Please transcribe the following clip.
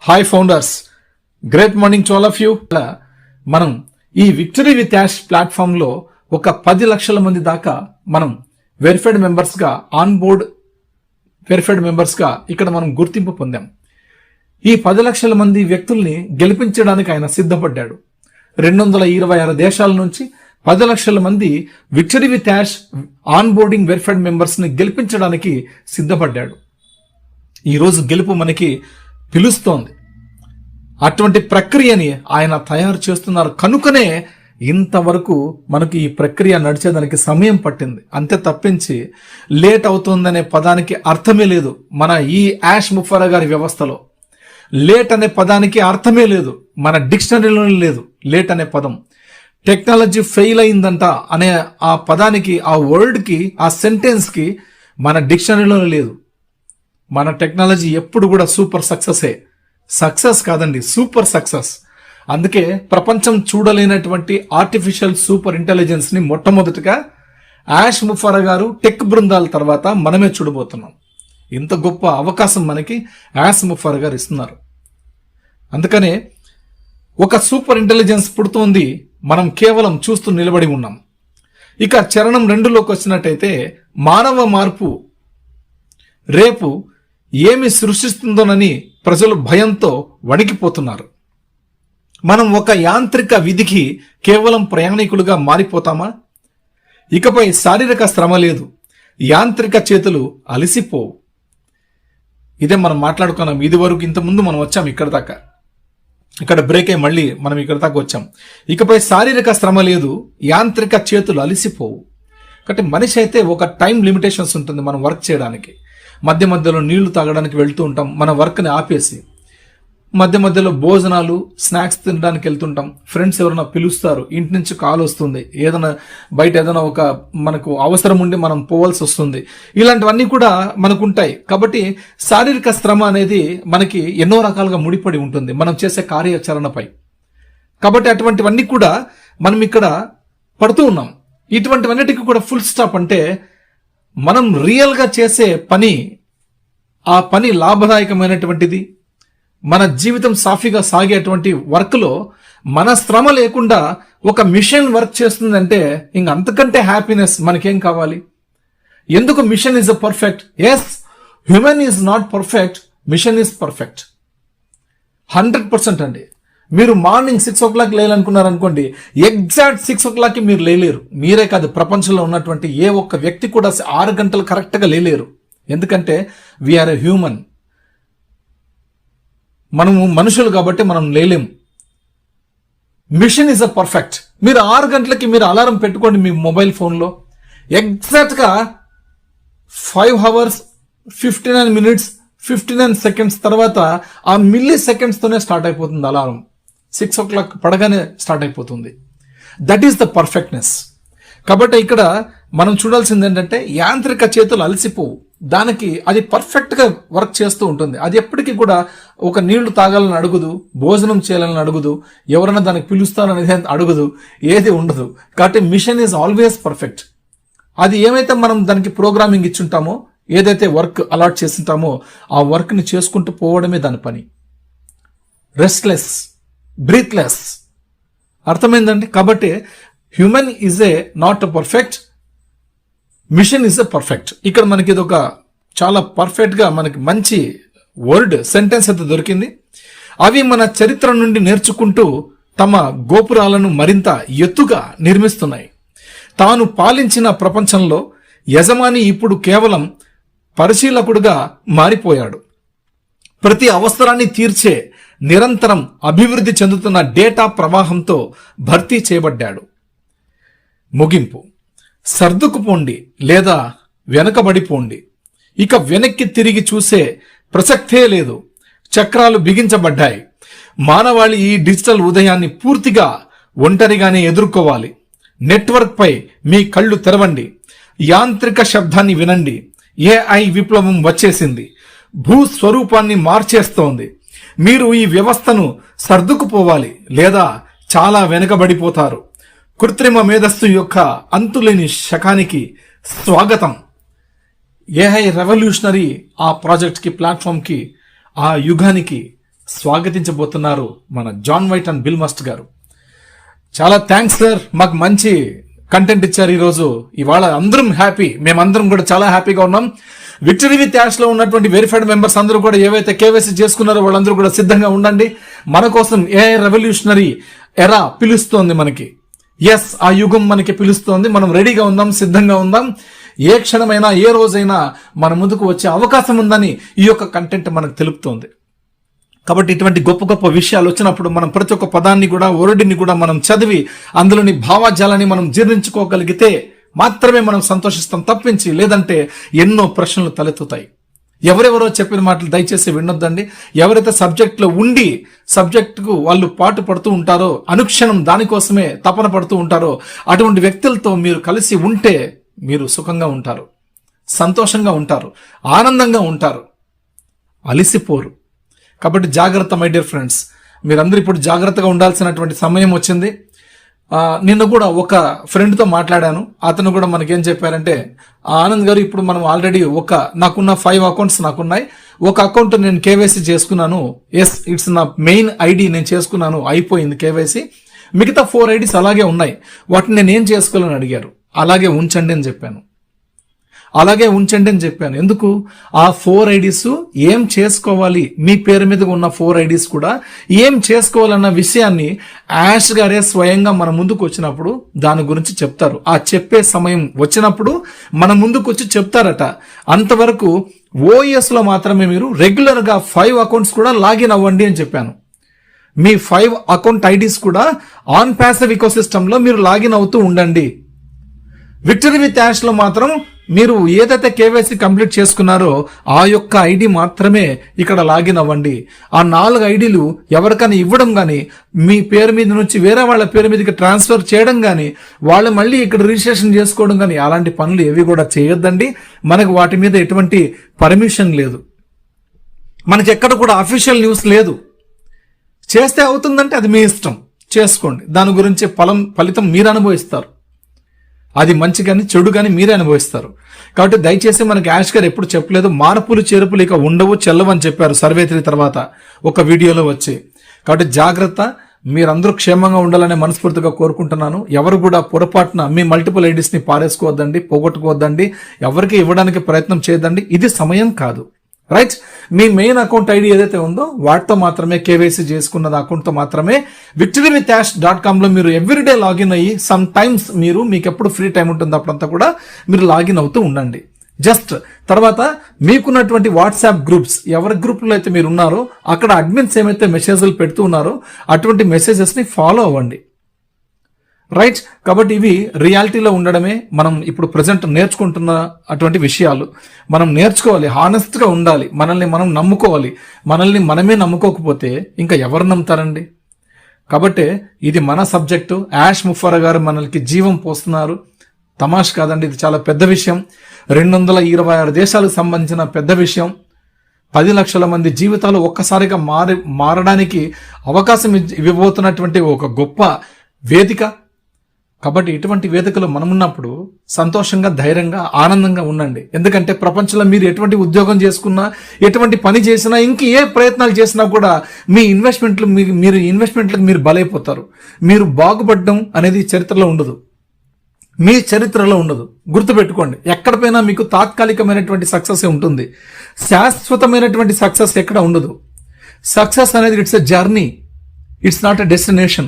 Hi founders, great morning to all of you. మనం ఈ victory with ash platform లో ఒక 10 లక్షల మంది దాకా మనం వెరిఫైడ్ మెంబర్స్ గా, ఆన్ బోర్డ్ వెరిఫైడ్ మెంబర్స్ గా ఇక్కడ మనం గుర్తింపు పొందాం. ఈ 10 లక్షల మంది వ్యక్తుల్ని గెలిపించడానికి ఆయన సిద్ధపడ్డాడు. 226 దేశాల నుంచి 10 లక్షల మంది victory with ash onboarding verified members ని గెలిపించడానికి సిద్ధపడ్డాడు. ఈరోజు గెలుపు మనకి పిలుస్తోంది. అటువంటి ప్రక్రియని ఆయన తయారు చేస్తున్నారు కనుకనే ఇంతవరకు మనకి ఈ ప్రక్రియ నడిచేదానికి సమయం పట్టింది. అంతే తప్పించి లేట్ అవుతుందనే పదానికి అర్థమే లేదు. మన ఈ యాష్ ముఫర్రా గారి వ్యవస్థలో లేట్ అనే పదానికి అర్థమే లేదు. మన డిక్షనరీలోనే లేదు లేట్ అనే పదం. టెక్నాలజీ ఫెయిల్ అయిందంట అనే ఆ పదానికి, ఆ వర్డ్కి, ఆ సెంటెన్స్కి మన డిక్షనరీలోనే లేదు. మన టెక్నాలజీ ఎప్పుడు కూడా సూపర్ సక్సెస్ కాదండి, సూపర్ సక్సెస్. అందుకే ప్రపంచం చూడలేనటువంటి ఆర్టిఫిషియల్ సూపర్ ఇంటెలిజెన్స్ ని మొట్టమొదటిగా యాష్ ముఫర్రా గారు టెక్ బృందాల తర్వాత మనమే చూడబోతున్నాం. ఇంత గొప్ప అవకాశం మనకి యాష్ ముఫర్రా గారు ఇస్తున్నారు. అందుకనే ఒక సూపర్ ఇంటెలిజెన్స్ పుడుతోంది, మనం కేవలం చూస్తూ నిలబడి ఉన్నాం. ఇక చరణం 2లోకి వచ్చినట్టయితే, మానవ మార్పు రేపు ఏమి సృష్టిస్తుందోనని ప్రజలు భయంతో వణికిపోతున్నారు. మనం ఒక యాంత్రిక విధికి కేవలం ప్రయాణికులుగా మారిపోతామా? ఇకపై శారీరక శ్రమ లేదు, యాంత్రిక చేతులు అలసిపోవు. ఇదే మనం మాట్లాడుకున్నాం. ఇది వరకు ఇంతకుముందు మనం వచ్చాం ఇక్కడ దాకా. ఇక్కడ బ్రేక్ అయ్యి మళ్ళీ మనం ఇక్కడ దాకా వచ్చాం. ఇకపై శారీరక శ్రమ లేదు, యాంత్రిక చేతులు అలసిపోవు. కాబట్టి మనిషి అయితే ఒక టైం లిమిటేషన్స్ ఉంటుంది మనం వర్క్ చేయడానికి. మధ్య మధ్యలో నీళ్లు తాగడానికి వెళ్తూ ఉంటాం, మన వర్క్ని ఆపేసి. మధ్య మధ్యలో భోజనాలు, స్నాక్స్ తినడానికి వెళ్తుంటాం. ఫ్రెండ్స్ ఎవరైనా పిలుస్తారు, ఇంటి నుంచి కాల్ వస్తుంది, ఏదైనా బయట ఏదైనా ఒక మనకు అవసరం ఉండి మనం పోవాల్సి వస్తుంది. ఇలాంటివన్నీ కూడా మనకు ఉంటాయి. కాబట్టి శారీరక శ్రమ అనేది మనకి ఎన్నో రకాలుగా ముడిపడి ఉంటుంది మనం చేసే కార్యాచరణపై. కాబట్టి అటువంటివన్నీ కూడా మనం ఇక్కడ పడుతూ ఉన్నాం. ఇటువంటివన్నిటికీ కూడా ఫుల్ స్టాప్ అంటే మనం రియల్గా చేసే పని, ఆ పని లాభదాయకమైనటువంటిది, మన జీవితం సాఫీగా సాగేటువంటి వర్క్లో మన శ్రమ లేకుండా ఒక మిషన్ వర్క్ చేస్తుందంటే ఇంక అంతకంటే హ్యాపీనెస్ మనకేం కావాలి? ఎందుకు machine is a perfect? Yes, human is not perfect, machine is perfect. 100% అండి. మీరు మార్నింగ్ 6 o'clock లేయాలనుకున్నారనుకోండి, ఎగ్జాక్ట్ 6 o'clock మీరు లేలేరు. మీరే కాదు, ప్రపంచంలో ఉన్నటువంటి ఏ ఒక్క వ్యక్తి కూడా 6 గంటలు కరెక్ట్గా లేలేరు. ఎందుకంటే వీఆర్ ఎ హ్యూమన్. మనము మనుషులు కాబట్టి మనం లేలేము. Machine is a perfect. మీరు 6 గంటలకి మీరు అలారం పెట్టుకోండి మీ మొబైల్ ఫోన్లో. ఎగ్జాక్ట్గా 5 hours 59 minutes 59 seconds తర్వాత ఆ మిల్లీ సెకండ్స్తోనే స్టార్ట్ అయిపోతుంది అలారం. 6 o'clock పడగానే స్టార్ట్ అయిపోతుంది. That is the perfectness. కాబట్టి ఇక్కడ మనం చూడాల్సింది ఏంటంటే, యాంత్రిక చేతులు అలసిపోవు. దానికి అది పర్ఫెక్ట్గా వర్క్ చేస్తూ ఉంటుంది. అది ఎప్పటికీ కూడా ఒక నీళ్లు తాగాలని అడుగుదు, భోజనం చేయాలని అడుగుదు, ఎవరైనా దానికి పిలుస్తారనేది అడుగుదు, ఏది ఉండదు. కాబట్టి మిషన్ ఈజ్ ఆల్వేస్ పర్ఫెక్ట్. అది ఏమైతే మనం దానికి ప్రోగ్రామింగ్ ఇచ్చుంటామో, ఏదైతే వర్క్ అలాట్ చేస్తుంటామో ఆ వర్క్ని చేసుకుంటూ పోవడమే దాని పని. Restless, breathless. అర్థమైందండి? కాబట్టి human is a not a perfect, machine is a perfect. ఇక్కడ మనకి ఇది ఒక చాలా పర్ఫెక్ట్గా మనకి మంచి వర్డ్, సెంటెన్స్ అయితే దొరికింది. అవి మన చరిత్ర నుండి నేర్చుకుంటూ తమ గోపురాలను మరింత ఎత్తుగా నిర్మిస్తున్నాయి. తాను పాలించిన ప్రపంచంలో యజమాని ఇప్పుడు కేవలం పరిశీలకుడుగా మారిపోయాడు. ప్రతి అవసరాన్ని తీర్చే, నిరంతరం అభివృద్ధి చెందుతున్న డేటా ప్రవాహంతో భర్తీ చేయబడ్డాడు. ముగింపు: సర్దుకుపోండి లేదా వెనకబడిపోండి. ఇక వెనక్కి తిరిగి చూసే ప్రసక్తే లేదు. చక్రాలు బిగించబడ్డాయి. మానవాళి ఈ డిజిటల్ ఉదయాన్ని పూర్తిగా ఒంటరిగానే ఎదుర్కోవాలి. నెట్వర్క్ పై మీ కళ్ళు తెరవండి. యాంత్రిక శబ్దాన్ని వినండి. AI విప్లవం వచ్చేసింది. భూస్వరూపాన్ని మార్చేస్తోంది. మీరు ఈ వ్యవస్థను సర్దుకుపోవాలి లేదా చాలా వెనుకబడిపోతారు. కృత్రిమ మేధస్సు యొక్క అంతులేని శకానికి స్వాగతం. AI రెవల్యూషనరీ ఆ ప్రాజెక్ట్కి, ప్లాట్ఫామ్కి, ఆ యుగానికి స్వాగతించబోతున్నారు మన John White and Bill Must గారు. చాలా థ్యాంక్స్ సార్, మాకు మంచి కంటెంట్ ఇచ్చారు ఈరోజు. ఇవాళ అందరం హ్యాపీ, మేమందరం కూడా చాలా హ్యాపీగా ఉన్నాం. విక్టరీ విత్ యాష్ లో ఉన్నటువంటి వెరిఫైడ్ మెంబర్స్ అందరూ కూడా ఏవైతే కేవైసీ చేసుకున్నారో వాళ్ళందరూ కూడా సిద్ధంగా ఉండండి. మన కోసం ఏ రెవల్యూషనరీ ఎరా పిలుస్తోంది మనకి. ఎస్, ఆ యుగం మనకి పిలుస్తోంది. మనం రెడీగా ఉందాం, సిద్ధంగా ఉందాం. ఏ క్షణమైనా ఏ రోజైనా మన ముందుకు వచ్చే అవకాశం ఉందని ఈ యొక్క కంటెంట్ మనకు తెలుపుతోంది. కాబట్టి ఇటువంటి గొప్ప గొప్ప విషయాలు వచ్చినప్పుడు మనం ప్రతి ఒక్క పదాన్ని కూడా, వర్డ్ని కూడా మనం చదివి అందులోని భావాజాలాన్ని మనం జీర్ణించుకోగలిగితే మాత్రమే మనం సంతోషిస్తాం తప్పించి లేదంటే ఎన్నో ప్రశ్నలు తలెత్తుతాయి. ఎవరెవరో చెప్పిన మాటలు దయచేసి వినొద్దండి. ఎవరైతే సబ్జెక్ట్లో ఉండి సబ్జెక్టుకు వాళ్ళు పాటు పడుతూ ఉంటారో, అనుక్షణం దానికోసమే తపన పడుతూ ఉంటారో, అటువంటి వ్యక్తులతో మీరు కలిసి ఉంటే మీరు సుఖంగా ఉంటారు, సంతోషంగా ఉంటారు, ఆనందంగా ఉంటారు, అలిసిపోరు. కాబట్టి జాగ్రత్త మై డియర్ ఫ్రెండ్స్, మీరందరూ ఇప్పుడు జాగ్రత్తగా ఉండాల్సినటువంటి సమయం వచ్చింది. నిన్న కూడా ఒక ఫ్రెండ్తో మాట్లాడాను. అతను కూడా మనకేం చెప్పారంటే, ఆనంద్ గారు ఇప్పుడు మనం ఆల్రెడీ నాకున్న 5 అకౌంట్స్ నాకున్నాయి. ఒక అకౌంట్ నేను కేవైసీ చేసుకున్నాను. ఎస్, ఇట్స్ నా మెయిన్ ఐడి నేను చేసుకున్నాను, అయిపోయింది కేవైసీ. మిగతా 4 ఐడీస్ అలాగే ఉన్నాయి. వాటిని నేను ఏం చేసుకోవాలని అడిగారు. అలాగే ఉంచండి అని చెప్పాను. ఎందుకు? ఆ 4 ఐడీస్ ఏం చేసుకోవాలి, మీ పేరు మీద ఉన్న 4 ఐడీస్ కూడా ఏం చేసుకోవాలన్న విషయాన్ని యాష్ గారే స్వయంగా మన ముందుకు వచ్చినప్పుడు దాని గురించి చెప్తారు. ఆ చెప్పే సమయం వచ్చినప్పుడు మన ముందుకు వచ్చి చెప్తారట. అంతవరకు ఓఎస్ లో మాత్రమే మీరు రెగ్యులర్ గా 5 అకౌంట్స్ కూడా లాగిన్ అవ్వండి అని చెప్పాను. మీ 5 అకౌంట్ ఐడీస్ కూడా ఆన్ ప్యాసివ్ ఇకోసిస్టమ్ లో మీరు లాగిన్ అవుతూ ఉండండి. విక్టరీ విత్ యాష్ లో మాత్రం మీరు ఏదైతే కేవైసీ కంప్లీట్ చేసుకున్నారో ఆ యొక్క ఐడి మాత్రమే ఇక్కడ లాగిన్ అవ్వండి. ఆ 4 ఐడీలు ఎవరికైనా ఇవ్వడం కానీ, మీ పేరు మీద నుంచి వేరే వాళ్ళ పేరు మీదకి ట్రాన్స్ఫర్ చేయడం కానీ, వాళ్ళు మళ్ళీ ఇక్కడ రిజిస్ట్రేషన్ చేసుకోవడం కానీ అలాంటి పనులు ఏవి కూడా చేయొద్దండి. మనకు వాటి మీద ఎటువంటి పర్మిషన్ లేదు. మనకి ఎక్కడ కూడా అఫీషియల్ న్యూస్ లేదు. చేస్తే అవుతుందంటే అది మీ ఇష్టం, చేసుకోండి. దాని గురించి ఫలితం మీరు అనుభవిస్తారు. అది మంచి కానీ చెడు కానీ మీరే అనుభవిస్తారు. కాబట్టి దయచేసి మనకి యాష్ గారు ఎప్పుడు చెప్పలేదు మార్పులు చేర్పులు ఇక ఉండవు, చెల్లవు అని చెప్పారు సర్వే 3 తర్వాత ఒక వీడియోలో వచ్చి. కాబట్టి జాగ్రత్త, మీరందరూ క్షేమంగా ఉండాలని మనస్ఫూర్తిగా కోరుకుంటున్నాను. ఎవరు కూడా పొరపాటున మీ మల్టిపుల్ ఐడీస్ ని పారేసుకోవద్దండి, పోగొట్టుకోవద్దండి, ఎవరికి ఇవ్వడానికి ప్రయత్నం చేయొద్దండి. ఇది సమయం కాదు. రైట్, మీ మెయిన్ అకౌంట్ ఐడి ఏదైతే ఉందో వాటితో మాత్రమే, కేవైసీ చేసుకున్న అకౌంట్ తో మాత్రమే victorywithyash.com లో మీరు ఎవ్రీడే లాగిన్ అయ్యి సమ్ టైమ్స్ మీకు ఎప్పుడు ఫ్రీ టైం ఉంటుందో అప్పుడంతా కూడా మీరు లాగిన్ అవుతూ ఉండండి. జస్ట్ తర్వాత మీకున్నటువంటి వాట్సాప్ గ్రూప్స్, ఎవరి గ్రూప్లో అయితే మీరు ఉన్నారో అక్కడ అడ్మిన్స్ ఏమైతే మెసేజ్లు పెడుతూ ఉన్నారో అటువంటి మెసేజెస్ ని ఫాలో అవ్వండి. రైట్, కాబట్టి ఇవి రియాలిటీలో ఉండడమే మనం ఇప్పుడు ప్రజెంట్ నేర్చుకుంటున్న అటువంటి విషయాలు. మనం నేర్చుకోవాలి, హానెస్ట్ గా ఉండాలి, మనల్ని మనం నమ్ముకోవాలి. మనల్ని మనమే నమ్ముకోకపోతే ఇంకా ఎవరు నమ్ముతారండి? కాబట్టి ఇది మన సబ్జెక్టు. యాష్ ముఫారా గారు మనకి జీవం పోస్తున్నారు. తమాష్ కాదండి, ఇది చాలా పెద్ద విషయం. 226 దేశాలకు సంబంధించిన పెద్ద విషయం. 10 లక్షల మంది జీవితాలు ఒక్కసారిగా మారడానికి అవకాశం ఇవ్వబోతున్నటువంటి ఒక గొప్ప వేదిక. కాబట్టి ఇటువంటి వేదికలో మనమున్నప్పుడు సంతోషంగా, ధైర్యంగా, ఆనందంగా ఉండండి. ఎందుకంటే ప్రపంచంలో మీరు ఎటువంటి ఉద్యోగం చేసుకున్నా, ఎటువంటి పని చేసినా, ఇంక ఏ ప్రయత్నాలు చేసినా కూడా మీ ఇన్వెస్ట్మెంట్లకు మీరు బలైపోతారు. మీరు బాగుపడడం అనేది చరిత్రలో ఉండదు, మీ చరిత్రలో ఉండదు. గుర్తుపెట్టుకోండి, ఎక్కడ పోయినా మీకు తాత్కాలికమైనటువంటి సక్సెస్ ఉంటుంది, శాశ్వతమైనటువంటి సక్సెస్ ఎక్కడ ఉండదు. సక్సెస్ అనేది it's a journey, it's not a destination.